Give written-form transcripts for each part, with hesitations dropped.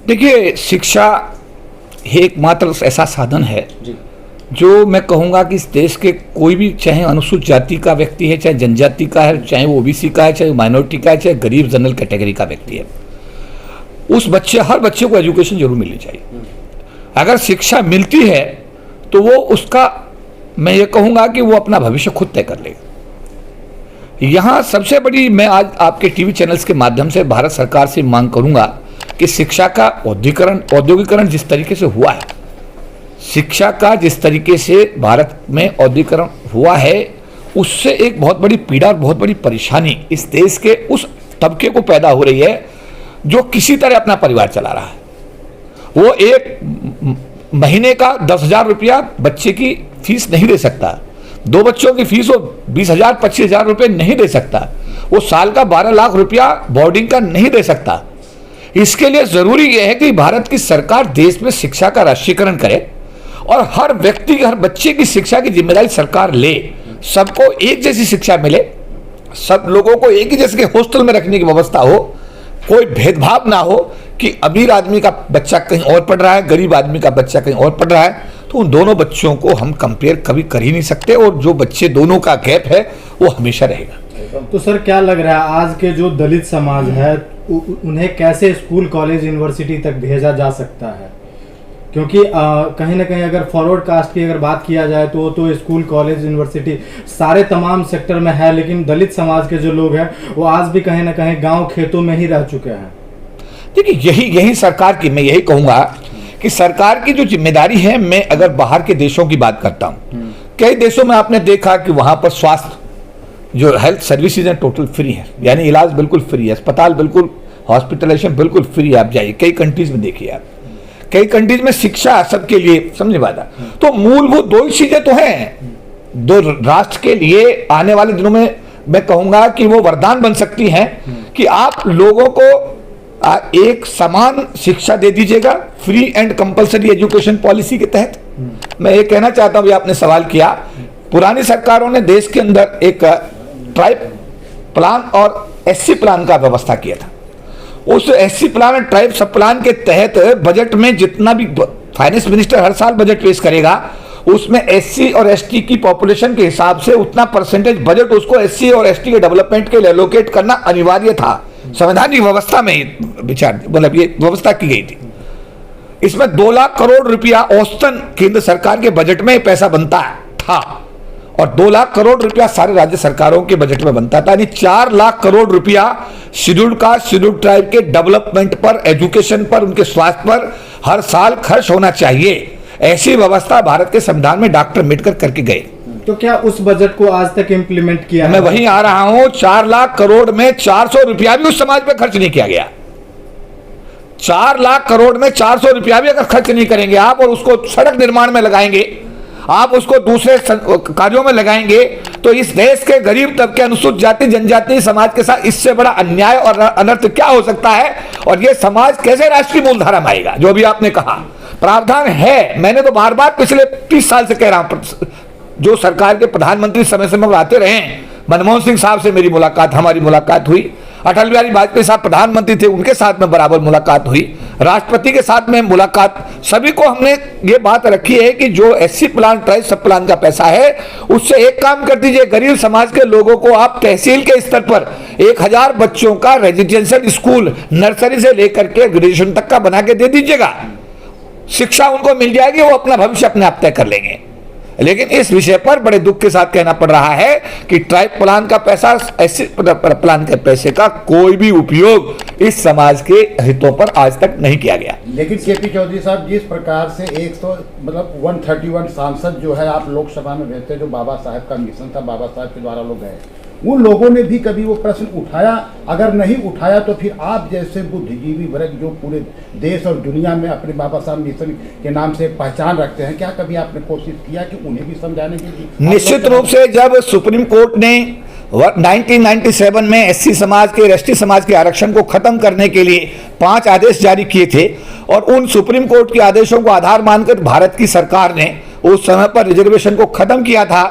देखिए, शिक्षा एकमात्र ऐसा साधन है जो मैं कहूँगा कि इस देश के कोई भी, चाहे अनुसूचित जाति का व्यक्ति है, चाहे जनजाति का है, चाहे वो ओबीसी का है, चाहे माइनॉरिटी का है, चाहे गरीब जनरल कैटेगरी का व्यक्ति है, उस हर बच्चे को एजुकेशन जरूर मिलनी चाहिए। अगर शिक्षा मिलती है तो वो उसका, मैं ये कहूँगा कि वो अपना भविष्य खुद तय कर लेगा। यहाँ सबसे बड़ी, मैं आज आपके टीवी चैनल्स के माध्यम से भारत सरकार से मांग करूँगा कि शिक्षा का औद्योगिकरण जिस तरीके से हुआ है, शिक्षा का जिस तरीके से भारत में औद्योगिकरण हुआ है, उससे एक बहुत बड़ी पीड़ा और बहुत बड़ी परेशानी इस देश के उस तबके को पैदा हो रही है जो किसी तरह अपना परिवार चला रहा है। वो एक महीने का 10,000 रुपया बच्चे की फीस नहीं दे सकता, 2 बच्चों की फीस वो 20,000 25,000 रुपये नहीं दे सकता, वो साल का 12 लाख रुपया बोर्डिंग का नहीं दे सकता। इसके लिए जरूरी यह है कि भारत की सरकार देश में शिक्षा का राष्ट्रीयकरण करे और हर व्यक्ति, हर बच्चे की शिक्षा की जिम्मेदारी सरकार ले, सबको एक जैसी शिक्षा मिले, सब लोगों को एक ही जैसे के हॉस्टल में रखने की व्यवस्था हो, कोई भेदभाव ना हो कि अमीर आदमी का बच्चा कहीं और पढ़ रहा है, गरीब आदमी का बच्चा कहीं और पढ़ रहा है, तो उन दोनों बच्चों को हम कंपेयर कभी कर ही नहीं सकते और जो बच्चे दोनों का गैप है वो हमेशा रहेगा। तो सर, क्या लग रहा है आज के जो दलित समाज है उन्हें कैसे स्कूल, कॉलेज, यूनिवर्सिटी तक भेजा जा सकता है? क्योंकि कहीं ना कहीं अगर फॉरवर्ड कास्ट की अगर बात किया जाए तो स्कूल, कॉलेज, यूनिवर्सिटी सारे तमाम सेक्टर में है, लेकिन दलित समाज के जो लोग हैं वो आज भी कहीं ना कहीं गांव खेतों में ही रह चुके हैं। देखिए, यही सरकार की, मैं यही कहूँगा कि सरकार की जो जिम्मेदारी है, मैं अगर बाहर के देशों की बात करता हूँ, कई देशों में आपने देखा कि वहाँ पर स्वास्थ्य जो हेल्थ सर्विसेज हैं टोटल फ्री है, यानी इलाज बिल्कुल फ्री है, अस्पताल बिल्कुल, हॉस्पिटलाइजेशन बिल्कुल फ्री है। आप जाइए कई कंट्रीज में देखिए, आप कई कंट्रीज में शिक्षा सबके लिए, समझे बात। तो मूलभूत 2 ही चीजें तो हैं, 2 राष्ट्र के लिए आने वाले दिनों में मैं कहूंगा कि वो वरदान बन सकती हैं कि आप लोगों को एक समान शिक्षा दे दीजिएगा free and compulsory education policy के तहत। मैं ये कहना चाहता हूं, आपने सवाल किया, पुरानी सरकारों ने देश के अंदर एक ट्राइब प्लान और एससी प्लान का व्यवस्था किया था। उस एससी प्लान और ट्राइब सब प्लान के तहत बजट में जितना भी फाइनेंस मिनिस्टर हर साल बजट पेश करेगा, उसमें एससी और एसटी की पॉपुलेशन के हिसाब से उतना परसेंटेज बजट उसको एससी और एसटी के डेवलपमेंट के लिए एलोकेट करना अनिवार्य था। संवैधानिक व्यवस्था में विचार, मतलब ये व्यवस्था की गई थी। इसमें 2 लाख करोड़ रुपया औसतन केंद्र सरकार के बजट में पैसा बनता था और 2 लाख करोड़ रुपया सारे राज्य सरकारों के बजट में बनता था, यानी 4 लाख करोड़ रुपया शेड्यूल्ड कास्ट, शेड्यूल्ड ट्राइब के डेवलपमेंट पर, एजुकेशन पर, उनके स्वास्थ्य पर हर साल खर्च होना चाहिए। ऐसी व्यवस्था भारत के संविधान में डॉक्टर अम्बेडकर करके गए। तो क्या उस बजट को आज तक इम्प्लीमेंट किया? मैं वहीं आ रहा हूं, 4 लाख करोड़ में 400 रुपया भी उस समाज पे खर्च नहीं किया गया। 4 लाख करोड़ में 400 रुपया भी अगर खर्च नहीं करेंगे आप और उसको सड़क निर्माण में लगाएंगे, आप उसको दूसरे कार्यों में लगाएंगे, तो इस देश के गरीब तबके, अनुसूचित जाति, जनजाति समाज के साथ इससे बड़ा अन्याय और अनर्थ क्या हो सकता है? और ये समाज कैसे राष्ट्रीय मूलधारा में आएगा? जो भी आपने कहा प्रावधान है, मैंने तो बार बार पिछले 30 साल से कह रहा हूं, जो सरकार के प्रधानमंत्री समय समय आते रहे, मनमोहन सिंह साहब से मेरी मुलाकात, हमारी मुलाकात हुई, अटल बिहारी वाजपेयी साहब प्रधानमंत्री थे, उनके साथ में बराबर मुलाकात हुई, राष्ट्रपति के साथ में मुलाकात, सभी को हमने ये बात रखी है कि जो एससी प्लान, ट्राइब सब प्लान का पैसा है, उससे एक काम कर दीजिए, गरीब समाज के लोगों को आप तहसील के स्तर पर 1000 बच्चों का रेजिडेंशियल स्कूल नर्सरी से लेकर के ग्रेजुएशन तक का बना के दे दीजिएगा। शिक्षा उनको मिल जाएगी, वो अपना भविष्य अपने आप तय कर लेंगे। लेकिन इस विषय पर बड़े दुख के साथ कहना पड़ रहा है कि ट्राइब प्लान का पैसा, ऐसे प्लान के पैसे का कोई भी उपयोग इस समाज के हितों पर आज तक नहीं किया गया। लेकिन केपी चौधरी साहब, जिस प्रकार से 131 सांसद जो है आप लोकसभा में भेजते, जो बाबा साहब का मिशन था, बाबा साहब के द्वारा लोग गए, उन लोगों ने भी कभी वो प्रश्न उठाया? अगर नहीं उठाया तो फिर आप जैसे बुद्धिजीवी वर्ग जो पूरे देश और दुनिया में अपने बाबा साहब मिशन के नाम से पहचान रखते हैं, क्या कभी आपने कोशिश किया कि उन्हें भी समझाने के लिए? निश्चित रूप से जब सुप्रीम कोर्ट ने 1997 में एससी समाज के, एसटी समाज के आरक्षण को खत्म करने के लिए 5 आदेश जारी किए थे और उन सुप्रीम कोर्ट के आदेशों को आधार मानकर भारत की सरकार ने उस समय पर रिजर्वेशन को खत्म किया था,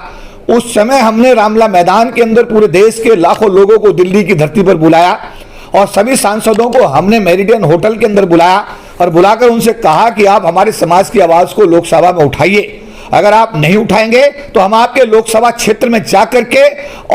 उस समय हमने रामला मैदान के अंदर पूरे देश के लाखों लोगों को दिल्ली की धरती पर बुलाया और सभी सांसदों को हमने मेरिडियन होटल के अंदर बुलाया और बुलाकर उनसे कहा कि आप हमारे समाज की आवाज को लोकसभा में उठाइए। अगर आप नहीं उठाएंगे तो हम आपके लोकसभा क्षेत्र में जा करके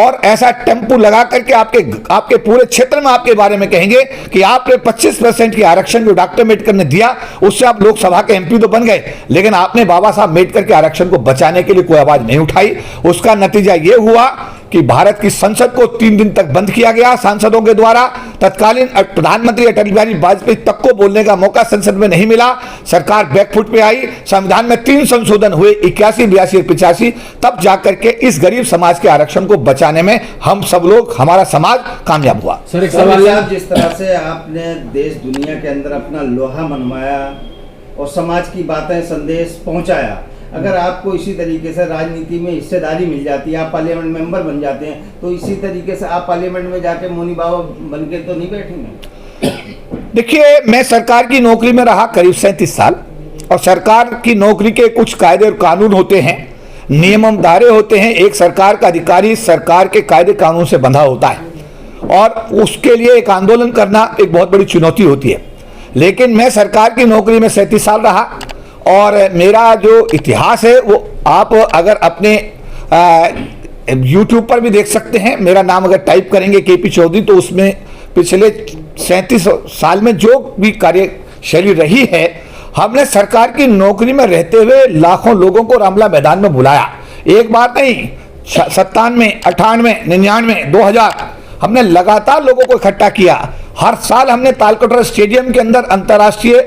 और ऐसा टेम्पू लगा करके आपके पूरे क्षेत्र में आपके बारे में कहेंगे कि आपने 25% की आरक्षण जो डॉक्टर अम्बेडकर ने दिया उससे आप लोकसभा के एमपी तो बन गए, लेकिन आपने बाबा साहब अम्बेडकर के आरक्षण को बचाने के लिए कोई आवाज नहीं उठाई। उसका नतीजा यह हुआ कि भारत की संसद को 3 दिन तक बंद किया गया सांसदों के द्वारा। तत्कालीन प्रधानमंत्री अटल बिहारी वाजपेयी तक को बोलने का मौका संसद में नहीं मिला। सरकार बैकफुट पे आई, संविधान में 3 संशोधन हुए 81, 82 और 85, तब जाकर के इस गरीब समाज के आरक्षण को बचाने में हम सब लोग, हमारा समाज कामयाब हुआ। सर एक सवाल है, जिस तरह से आपने देश दुनिया के अंदर अपना लोहा मनवाया और समाज की बातें संदेश पहुंचाया, अगर आपको इसी तरीके से राजनीति में हिस्सेदारी मिल जाती है, आप पार्लियामेंट मेंबर बन जाते हैं, तो इसी तरीके से आप पार्लियामेंट में जाके मौनी बाबा बन के तो नहीं बैठेंगे? देखिए, मैं सरकार की नौकरी में रहा करीब 37 साल, और सरकार की नौकरी के कुछ कायदे और कानून होते हैं, नियम धारे होते हैं। एक सरकार का अधिकारी सरकार के कायदे कानून से बंधा होता है और उसके लिए एक आंदोलन करना एक बहुत बड़ी चुनौती होती है। लेकिन मैं सरकार की नौकरी में 37 साल रहा और मेरा जो इतिहास है वो आप अगर अपने YouTube पर भी देख सकते हैं। मेरा नाम अगर टाइप करेंगे KP चौधरी तो उसमें पिछले 37 साल में जो भी कार्यशैली रही है, हमने सरकार की नौकरी में रहते हुए लाखों लोगों को रामला मैदान में बुलाया। एक बार नहीं, 97, 98, 99, 2000 हमने लगातार लोगों को इकट्ठा किया। हर साल हमने तालकटोरा स्टेडियम के अंदर अंतर्राष्ट्रीय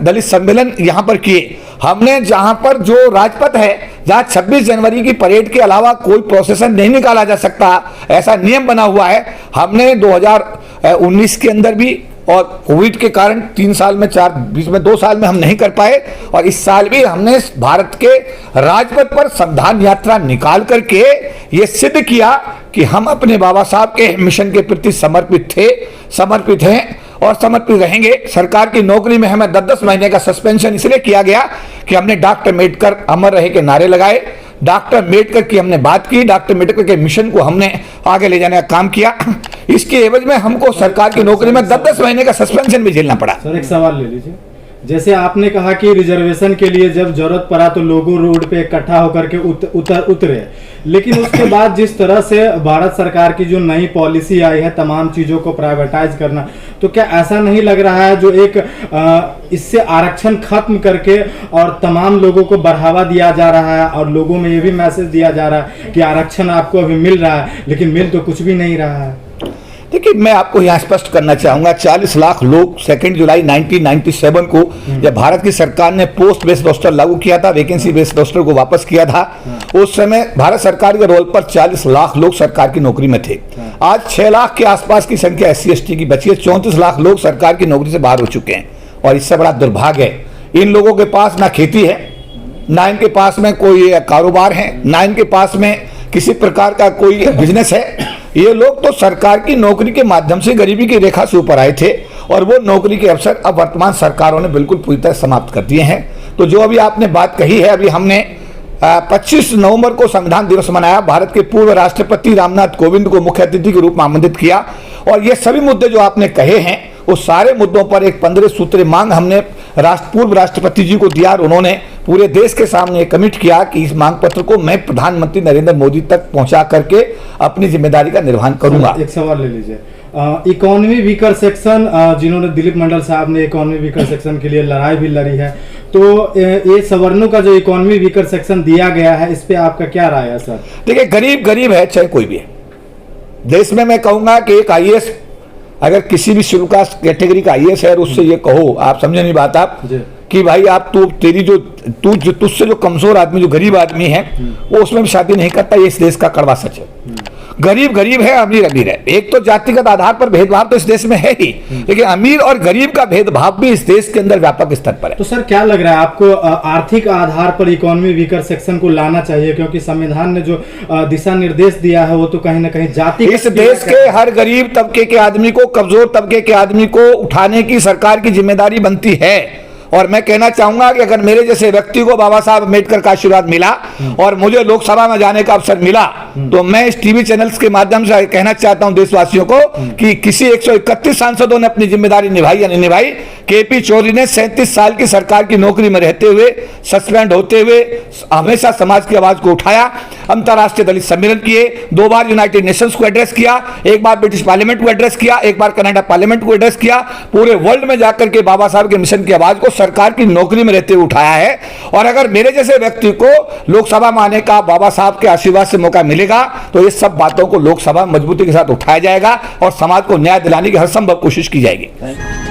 दलित सम्मेलन यहां पर किए। हमने जहां पर जो राजपथ है, जहां 26 जनवरी की परेड के अलावा कोई प्रोसेसन नहीं निकाला जा सकता, ऐसा नियम बना हुआ है, हमने 2019 के अंदर भी, और कोविड के कारण 3 साल में बीच में 2 साल में हम नहीं कर पाए, और इस साल भी हमने भारत के राजपथ पर संविधान यात्रा निकाल करके ये सिद्ध किया कि हम अपने बाबा साहब के मिशन के प्रति समर्पित थे, समर्पित हैं और समर्पित रहेंगे। सरकार की नौकरी में हमें 10-10 महीने का सस्पेंशन इसलिए किया गया कि हमने डॉक्टर अम्बेडकर अमर रहे के नारे लगाए, डॉक्टर अम्बेडकर की हमने बात की, डॉक्टर अम्बेडकर के मिशन को हमने आगे ले जाने का काम किया। इसके एवज में हमको सरकार की नौकरी में 10-10 महीने का सस्पेंशन भी झेलना पड़ा। सर एक सवाल ले लीजिए, जैसे आपने कहा कि रिजर्वेशन के लिए जब जरूरत पड़ा तो लोगों रोड पे इकट्ठा होकर के उतरे, लेकिन उसके बाद जिस तरह से भारत सरकार की जो नई पॉलिसी आई है तमाम चीजों को प्राइवेटाइज करना, तो क्या ऐसा नहीं लग रहा है जो एक इससे आरक्षण खत्म करके और तमाम लोगों को बढ़ावा दिया जा रहा है और लोगों में ये भी मैसेज दिया जा रहा है कि आरक्षण आपको अभी मिल रहा है, लेकिन मिल तो कुछ भी नहीं रहा है? देखिए, मैं आपको यहाँ स्पष्ट करना चाहूंगा, 40 लाख लोग 2 जुलाई 1997 को जब भारत की सरकार ने पोस्ट बेस्ड रोस्टर लागू किया था, वैकेंसी बेस्ड रोस्टर को वापस किया था, उस समय भारत सरकार के रोल पर 40 लाख लोग सरकार की नौकरी में थे। आज 6 लाख के आसपास की संख्या SC/ST की बची है, 34 लाख लोग सरकार की नौकरी से बाहर हो चुके हैं। और इससे बड़ा दुर्भाग्य है, इन लोगों के पास ना खेती है, ना इनके पास में कोई कारोबार है, ना इनके पास में किसी प्रकार का कोई बिजनेस है। ये लोग तो सरकार की नौकरी के माध्यम से गरीबी की रेखा से ऊपर आए थे और वो नौकरी के अवसर अब वर्तमान सरकारों ने बिल्कुल पूरी तरह समाप्त कर दिए हैं। तो जो अभी आपने बात कही है, अभी हमने 25 नवंबर को संविधान दिवस मनाया, भारत के पूर्व राष्ट्रपति रामनाथ कोविंद को मुख्य अतिथि के रूप में आमंत्रित किया, और ये सभी मुद्दे जो आपने कहे हैं उस सारे मुद्दों पर एक 15 सूत्रीय मांग हमने पूर्व राष्ट्रपति जी को दिया और उन्होंने पूरे देश के सामने कमिट किया कि इस मांग पत्र को मैं प्रधानमंत्री नरेंद्र मोदी तक पहुंचा करके अपनी जिम्मेदारी का निर्वहन करूंगा। एक सवाल ले लीजिए, इकोनॉमी वीकर सेक्शन, जिन्होंने दिलीप मंडल साहब ने इकोनॉमी वीकर सेक्शन के लिए लड़ाई भी लड़ी है, तो ये सवर्णों का जो इकोनॉमी वीकर सेक्शन दिया गया है, इस पे आपका क्या राय है सर? देखिए, गरीब है चाहे कोई भी है देश में, मैं कहूंगा कि एक IAS अगर किसी भी शेड्यूल कास्ट कैटेगरी का IAS है और उससे ये कहो, आप समझे नहीं बात आप, कि भाई आप तुझसे जो कमजोर आदमी, जो गरीब आदमी है, वो उसमें भी शादी नहीं करता, ये इस देश का कड़वा सच है। गरीब है, अमीर है। एक तो जातिगत आधार पर भेदभाव तो इस देश में है ही, लेकिन अमीर और गरीब का भेदभाव भी इस देश के अंदर व्यापक स्तर पर है। तो सर क्या लग रहा है आपको, आर्थिक आधार पर इकोनॉमी वीकर सेक्शन को लाना चाहिए? क्योंकि संविधान ने जो दिशा निर्देश दिया है वो तो कहीं ना कहीं जाति, इस देश के हर गरीब तबके के आदमी को, कमजोर तबके के आदमी को उठाने की सरकार की जिम्मेदारी बनती है। और मैं कहना चाहूंगा कि अगर मेरे जैसे व्यक्ति को बाबा साहब अम्बेडकर का आशीर्वाद मिला और मुझे लोकसभा में जाने का अवसर मिला, तो मैं इस टीवी चैनल्स के माध्यम से कहना चाहता हूं देशवासियों को कि किसी 131 सांसदों ने अपनी जिम्मेदारी निभाई या नहीं निभाई। केपी चौधरी ने 37 साल की सरकार की नौकरी में रहते हुए, सस्पेंड होते हुए हमेशा समाज की आवाज को उठाया, अंतर्राष्ट्रीय दलित सम्मेलन किए, 2 बार यूनाइटेड नेशंस को एड्रेस किया, 1 बार ब्रिटिश पार्लियामेंट को एड्रेस किया, 1 बार कनाडा पार्लियामेंट को एड्रेस किया। पूरे वर्ल्ड में जाकर के बाबा साहब के मिशन की आवाज को सरकार की नौकरी में रहते हुए उठाया है। और अगर मेरे जैसे व्यक्ति को लोकसभा में आने का बाबा साहब के आशीर्वाद से मौका मिलेगा, तो ये सब बातों को लोकसभा मजबूती के साथ उठाया जाएगा और समाज को न्याय दिलाने की हर संभव कोशिश की जाएगी।